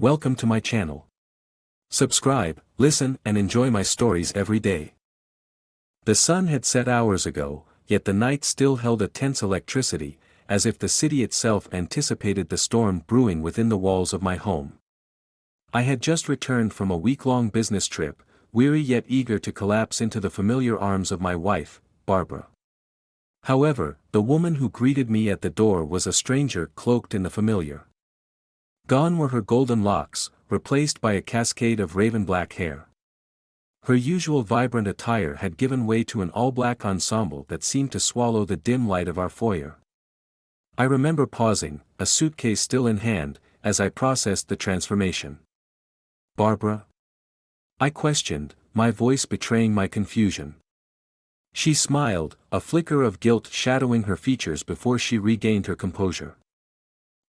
Welcome to my channel. Subscribe, listen and enjoy my stories every day. The sun had set hours ago, yet the night still held a tense electricity, as if the city itself anticipated the storm brewing within the walls of my home. I had just returned from a week-long business trip, weary yet eager to collapse into the familiar arms of my wife, Barbara. However, the woman who greeted me at the door was a stranger cloaked in the familiar. Gone were her golden locks, replaced by a cascade of raven-black hair. Her usual vibrant attire had given way to an all-black ensemble that seemed to swallow the dim light of our foyer. I remember pausing, a suitcase still in hand, as I processed the transformation. "Barbara?" I questioned, my voice betraying my confusion. She smiled, a flicker of guilt shadowing her features before she regained her composure.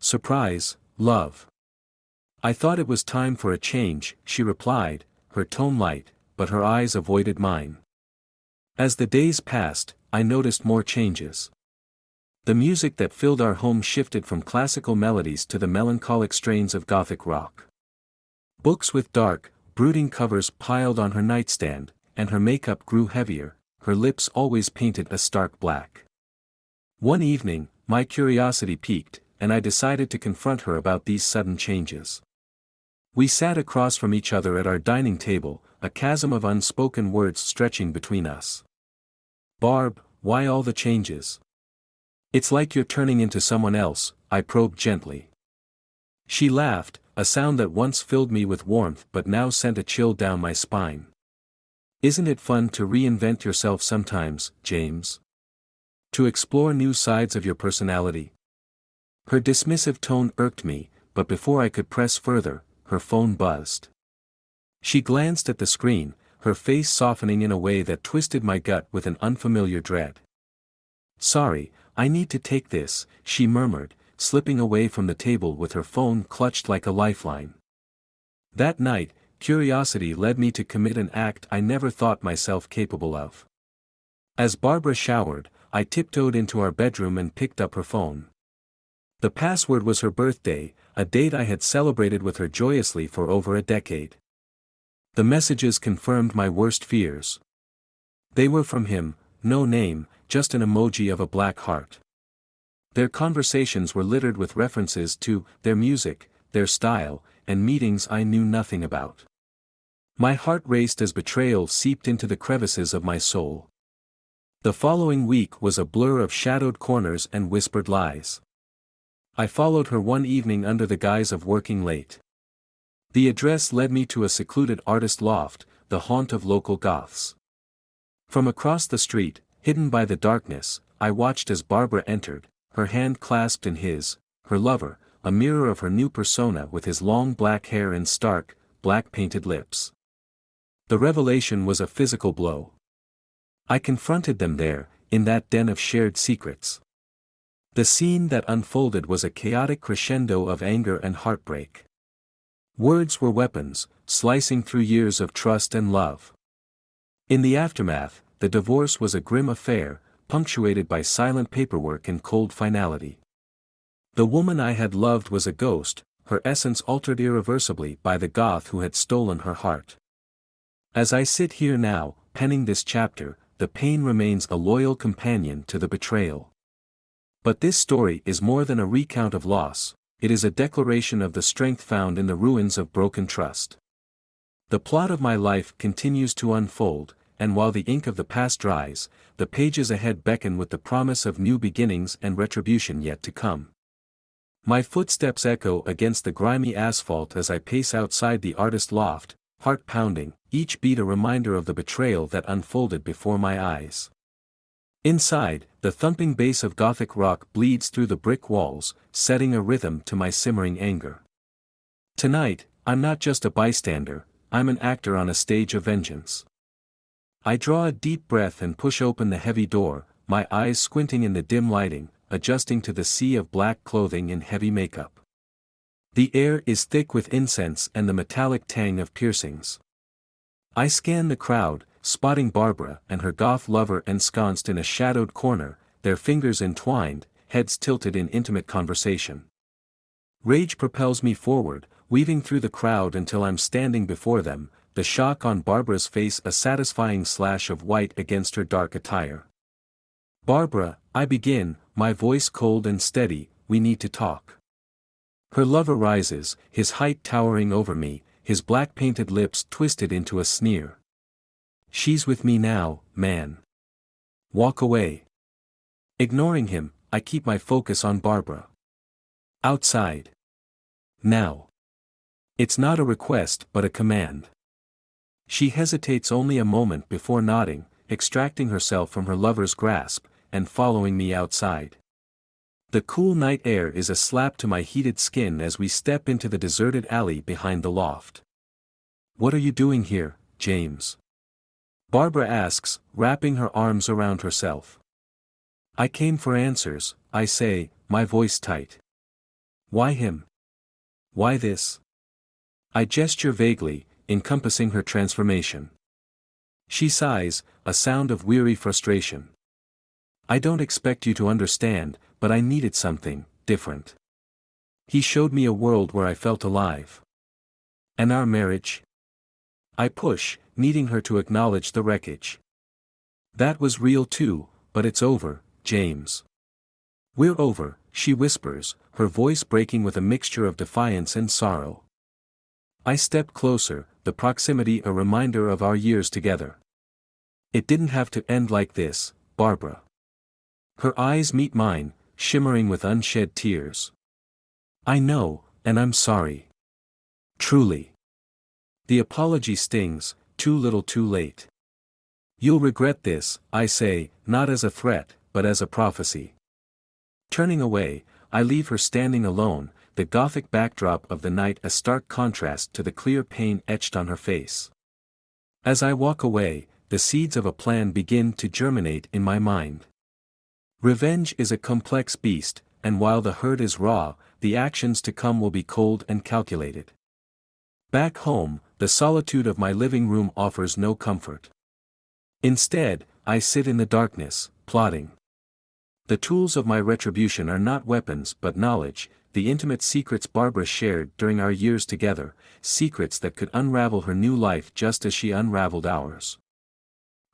"Surprise, love. I thought it was time for a change," she replied, her tone light, but her eyes avoided mine. As the days passed, I noticed more changes. The music that filled our home shifted from classical melodies to the melancholic strains of Gothic rock. Books with dark, brooding covers piled on her nightstand, and her makeup grew heavier, her lips always painted a stark black. One evening, my curiosity piqued, and I decided to confront her about these sudden changes. We sat across from each other at our dining table, a chasm of unspoken words stretching between us. "Barb, why all the changes? It's like you're turning into someone else," I probed gently. She laughed, a sound that once filled me with warmth but now sent a chill down my spine. "Isn't it fun to reinvent yourself sometimes, James? To explore new sides of your personality?" Her dismissive tone irked me, but before I could press further, her phone buzzed. She glanced at the screen, her face softening in a way that twisted my gut with an unfamiliar dread. "Sorry, I need to take this," she murmured, slipping away from the table with her phone clutched like a lifeline. That night, curiosity led me to commit an act I never thought myself capable of. As Barbara showered, I tiptoed into our bedroom and picked up her phone. The password was her birthday, a date I had celebrated with her joyously for over a decade. The messages confirmed my worst fears. They were from him, no name, just an emoji of a black heart. Their conversations were littered with references to their music, their style, and meetings I knew nothing about. My heart raced as betrayal seeped into the crevices of my soul. The following week was a blur of shadowed corners and whispered lies. I followed her one evening under the guise of working late. The address led me to a secluded artist loft, the haunt of local goths. From across the street, hidden by the darkness, I watched as Barbara entered, her hand clasped in his, her lover, a mirror of her new persona with his long black hair and stark, black-painted lips. The revelation was a physical blow. I confronted them there, in that den of shared secrets. The scene that unfolded was a chaotic crescendo of anger and heartbreak. Words were weapons, slicing through years of trust and love. In the aftermath, the divorce was a grim affair, punctuated by silent paperwork and cold finality. The woman I had loved was a ghost, her essence altered irreversibly by the goth who had stolen her heart. As I sit here now, penning this chapter, the pain remains a loyal companion to the betrayal. But this story is more than a recount of loss, it is a declaration of the strength found in the ruins of broken trust. The plot of my life continues to unfold, and while the ink of the past dries, the pages ahead beckon with the promise of new beginnings and retribution yet to come. My footsteps echo against the grimy asphalt as I pace outside the artist loft, heart pounding, each beat a reminder of the betrayal that unfolded before my eyes. Inside, the thumping bass of Gothic rock bleeds through the brick walls, setting a rhythm to my simmering anger. Tonight, I'm not just a bystander, I'm an actor on a stage of vengeance. I draw a deep breath and push open the heavy door, my eyes squinting in the dim lighting, adjusting to the sea of black clothing and heavy makeup. The air is thick with incense and the metallic tang of piercings. I scan the crowd, spotting Barbara and her goth lover ensconced in a shadowed corner, their fingers entwined, heads tilted in intimate conversation. Rage propels me forward, weaving through the crowd until I'm standing before them, the shock on Barbara's face a satisfying slash of white against her dark attire. "Barbara," I begin, my voice cold and steady, "we need to talk." Her lover rises, his height towering over me, his black painted lips twisted into a sneer. "She's with me now, man. Walk away." Ignoring him, I keep my focus on Barbara. "Outside. Now." It's not a request but a command. She hesitates only a moment before nodding, extracting herself from her lover's grasp, and following me outside. The cool night air is a slap to my heated skin as we step into the deserted alley behind the loft. "What are you doing here, James?" Barbara asks, wrapping her arms around herself. "I came for answers," I say, my voice tight. "Why him? Why this?" I gesture vaguely, encompassing her transformation. She sighs, a sound of weary frustration. "I don't expect you to understand, but I needed something different. He showed me a world where I felt alive." "And our marriage?" I push, needing her to acknowledge the wreckage. "That was real too, but it's over, James." "We're over," she whispers, her voice breaking with a mixture of defiance and sorrow. I step closer, the proximity a reminder of our years together. "It didn't have to end like this, Barbara." Her eyes meet mine, shimmering with unshed tears. "I know, and I'm sorry. Truly." The apology stings, too little too late. "You'll regret this," I say, not as a threat, but as a prophecy. Turning away, I leave her standing alone, the gothic backdrop of the night a stark contrast to the clear pain etched on her face. As I walk away, the seeds of a plan begin to germinate in my mind. Revenge is a complex beast, and while the hurt is raw, the actions to come will be cold and calculated. Back home, the solitude of my living room offers no comfort. Instead, I sit in the darkness, plotting. The tools of my retribution are not weapons but knowledge, the intimate secrets Barbara shared during our years together, secrets that could unravel her new life just as she unraveled ours.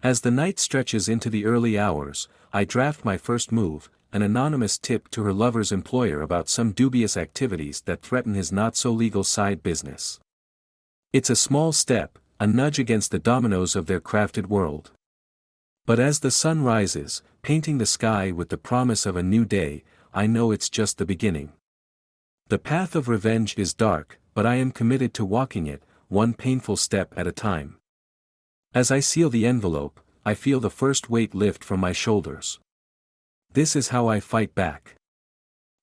As the night stretches into the early hours, I draft my first move, an anonymous tip to her lover's employer about some dubious activities that threaten his not-so-legal side business. It's a small step, a nudge against the dominoes of their crafted world. But as the sun rises, painting the sky with the promise of a new day, I know it's just the beginning. The path of revenge is dark, but I am committed to walking it, one painful step at a time. As I seal the envelope, I feel the first weight lift from my shoulders. This is how I fight back.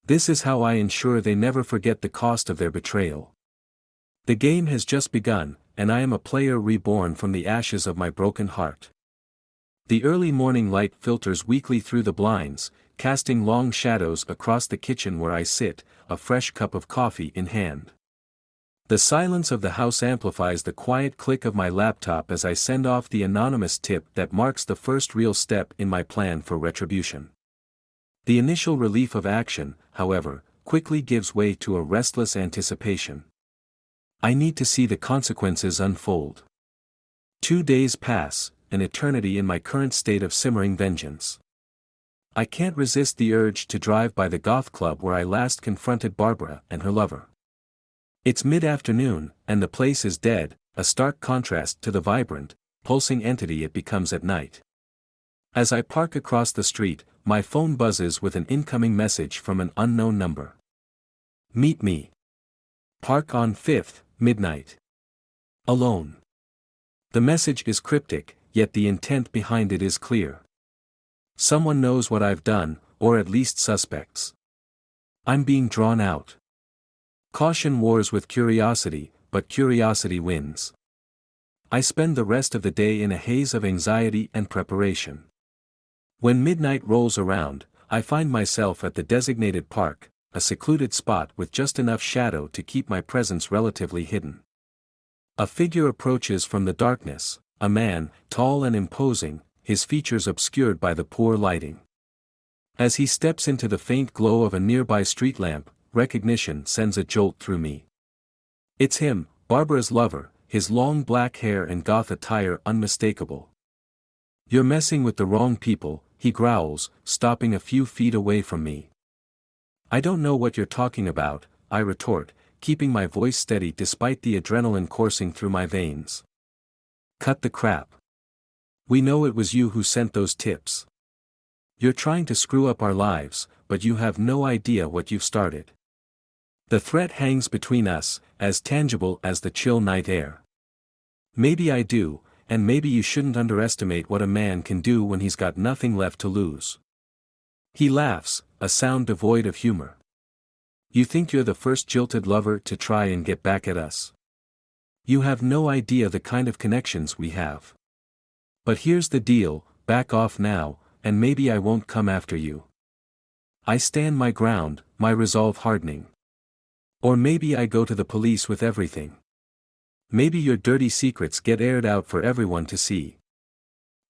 This is how I ensure they never forget the cost of their betrayal. The game has just begun, and I am a player reborn from the ashes of my broken heart. The early morning light filters weakly through the blinds, casting long shadows across the kitchen where I sit, a fresh cup of coffee in hand. The silence of the house amplifies the quiet click of my laptop as I send off the anonymous tip that marks the first real step in my plan for retribution. The initial relief of action, however, quickly gives way to a restless anticipation. I need to see the consequences unfold. 2 days pass, an eternity in my current state of simmering vengeance. I can't resist the urge to drive by the goth club where I last confronted Barbara and her lover. It's mid-afternoon, and the place is dead, a stark contrast to the vibrant, pulsing entity it becomes at night. As I park across the street, my phone buzzes with an incoming message from an unknown number. "Meet me. Park on 5th, midnight. Alone." The message is cryptic, yet the intent behind it is clear. Someone knows what I've done, or at least suspects. I'm being drawn out. Caution wars with curiosity, but curiosity wins. I spend the rest of the day in a haze of anxiety and preparation. When midnight rolls around, I find myself at the designated park, a secluded spot with just enough shadow to keep my presence relatively hidden. A figure approaches from the darkness, a man, tall and imposing, his features obscured by the poor lighting. As he steps into the faint glow of a nearby street lamp, recognition sends a jolt through me. It's him, Barbara's lover, his long black hair and goth attire unmistakable. You're messing with the wrong people, he growls, stopping a few feet away from me. I don't know what you're talking about, I retort, keeping my voice steady despite the adrenaline coursing through my veins. Cut the crap. We know it was you who sent those tips. You're trying to screw up our lives, but you have no idea what you've started. The threat hangs between us, as tangible as the chill night air. Maybe I do, and maybe you shouldn't underestimate what a man can do when he's got nothing left to lose. He laughs, a sound devoid of humor. You think you're the first jilted lover to try and get back at us? You have no idea the kind of connections we have. But here's the deal, back off now, and maybe I won't come after you. I stand my ground, my resolve hardening. Or maybe I go to the police with everything. Maybe your dirty secrets get aired out for everyone to see.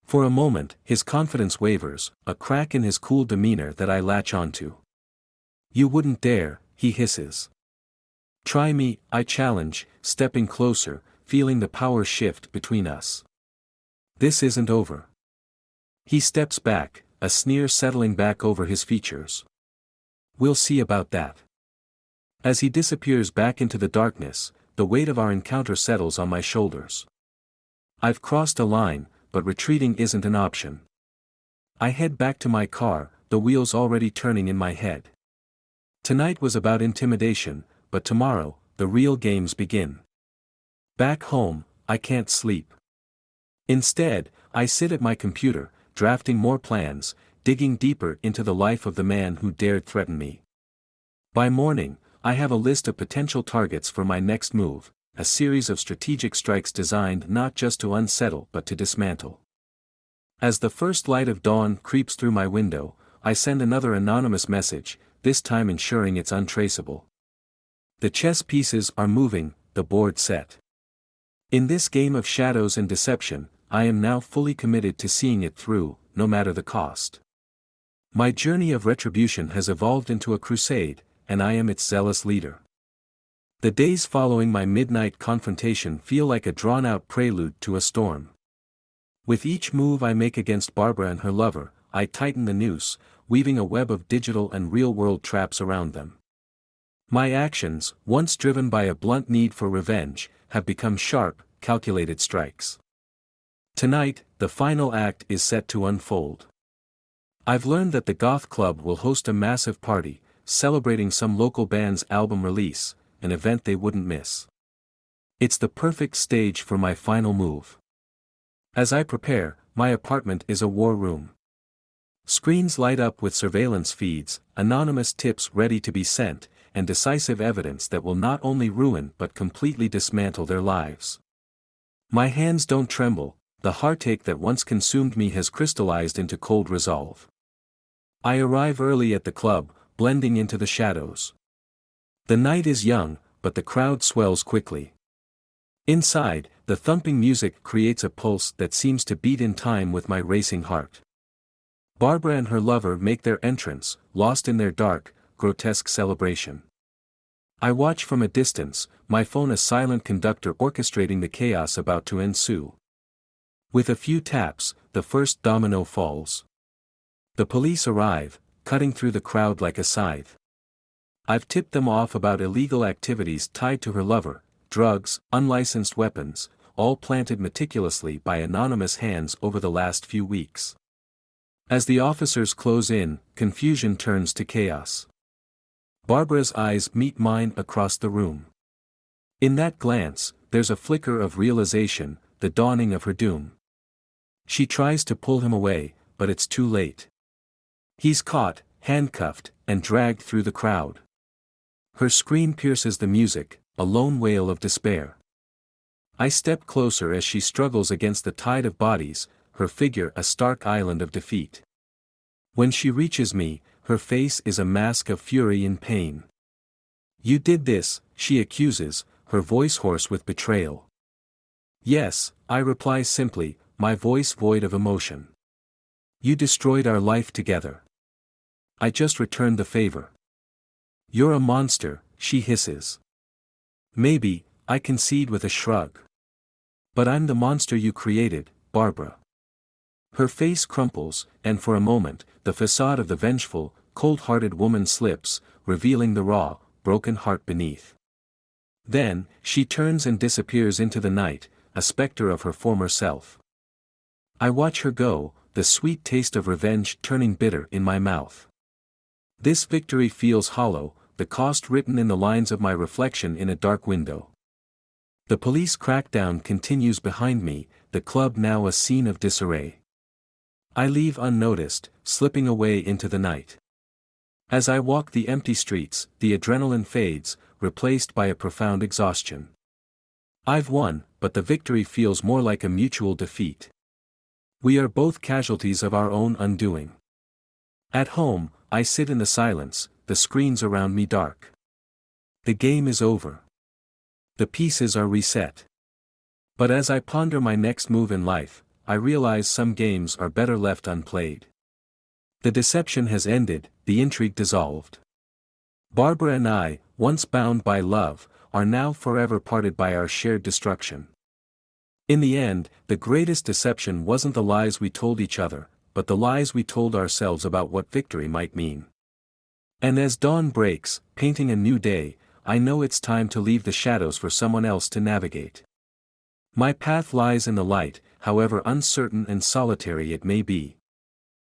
For a moment, his confidence wavers, a crack in his cool demeanor that I latch onto. You wouldn't dare, he hisses. Try me, I challenge, stepping closer, feeling the power shift between us. This isn't over. He steps back, a sneer settling back over his features. We'll see about that. As he disappears back into the darkness, the weight of our encounter settles on my shoulders. I've crossed a line, but retreating isn't an option. I head back to my car, the wheels already turning in my head. Tonight was about intimidation, but tomorrow, the real games begin. Back home, I can't sleep. Instead, I sit at my computer, drafting more plans, digging deeper into the life of the man who dared threaten me. By morning, I have a list of potential targets for my next move, a series of strategic strikes designed not just to unsettle but to dismantle. As the first light of dawn creeps through my window, I send another anonymous message, this time ensuring it's untraceable. The chess pieces are moving, the board set. In this game of shadows and deception, I am now fully committed to seeing it through, no matter the cost. My journey of retribution has evolved into a crusade, and I am its zealous leader. The days following my midnight confrontation feel like a drawn-out prelude to a storm. With each move I make against Barbara and her lover, I tighten the noose, weaving a web of digital and real-world traps around them. My actions, once driven by a blunt need for revenge, have become sharp, calculated strikes. Tonight, the final act is set to unfold. I've learned that the Goth Club will host a massive party, celebrating some local band's album release, an event they wouldn't miss. It's the perfect stage for my final move. As I prepare, my apartment is a war room. Screens light up with surveillance feeds, anonymous tips ready to be sent, and decisive evidence that will not only ruin but completely dismantle their lives. My hands don't tremble, the heartache that once consumed me has crystallized into cold resolve. I arrive early at the club, blending into the shadows. The night is young, but the crowd swells quickly. Inside, the thumping music creates a pulse that seems to beat in time with my racing heart. Barbara and her lover make their entrance, lost in their dark, grotesque celebration. I watch from a distance, my phone a silent conductor orchestrating the chaos about to ensue. With a few taps, the first domino falls. The police arrive, cutting through the crowd like a scythe. I've tipped them off about illegal activities tied to her lover, drugs, unlicensed weapons, all planted meticulously by anonymous hands over the last few weeks. As the officers close in, confusion turns to chaos. Barbara's eyes meet mine across the room. In that glance, there's a flicker of realization, the dawning of her doom. She tries to pull him away, but it's too late. He's caught, handcuffed, and dragged through the crowd. Her scream pierces the music, a lone wail of despair. I step closer as she struggles against the tide of bodies, her figure a stark island of defeat. When she reaches me, her face is a mask of fury and pain. You did this, she accuses, her voice hoarse with betrayal. Yes, I reply simply, my voice void of emotion. You destroyed our life together. I just returned the favor. You're a monster, she hisses. Maybe, I concede with a shrug. But I'm the monster you created, Barbara. Her face crumples, and for a moment, the facade of the vengeful, cold-hearted woman slips, revealing the raw, broken heart beneath. Then, she turns and disappears into the night, a specter of her former self. I watch her go, the sweet taste of revenge turning bitter in my mouth. This victory feels hollow, the cost written in the lines of my reflection in a dark window. The police crackdown continues behind me, the club now a scene of disarray. I leave unnoticed, slipping away into the night. As I walk the empty streets, the adrenaline fades, replaced by a profound exhaustion. I've won, but the victory feels more like a mutual defeat. We are both casualties of our own undoing. At home, I sit in the silence, the screens around me dark. The game is over. The pieces are reset. But as I ponder my next move in life, I realize some games are better left unplayed. The deception has ended, the intrigue dissolved. Barbara and I, once bound by love, are now forever parted by our shared destruction. In the end, the greatest deception wasn't the lies we told each other, but the lies we told ourselves about what victory might mean. And as dawn breaks, painting a new day, I know it's time to leave the shadows for someone else to navigate. My path lies in the light, however uncertain and solitary it may be.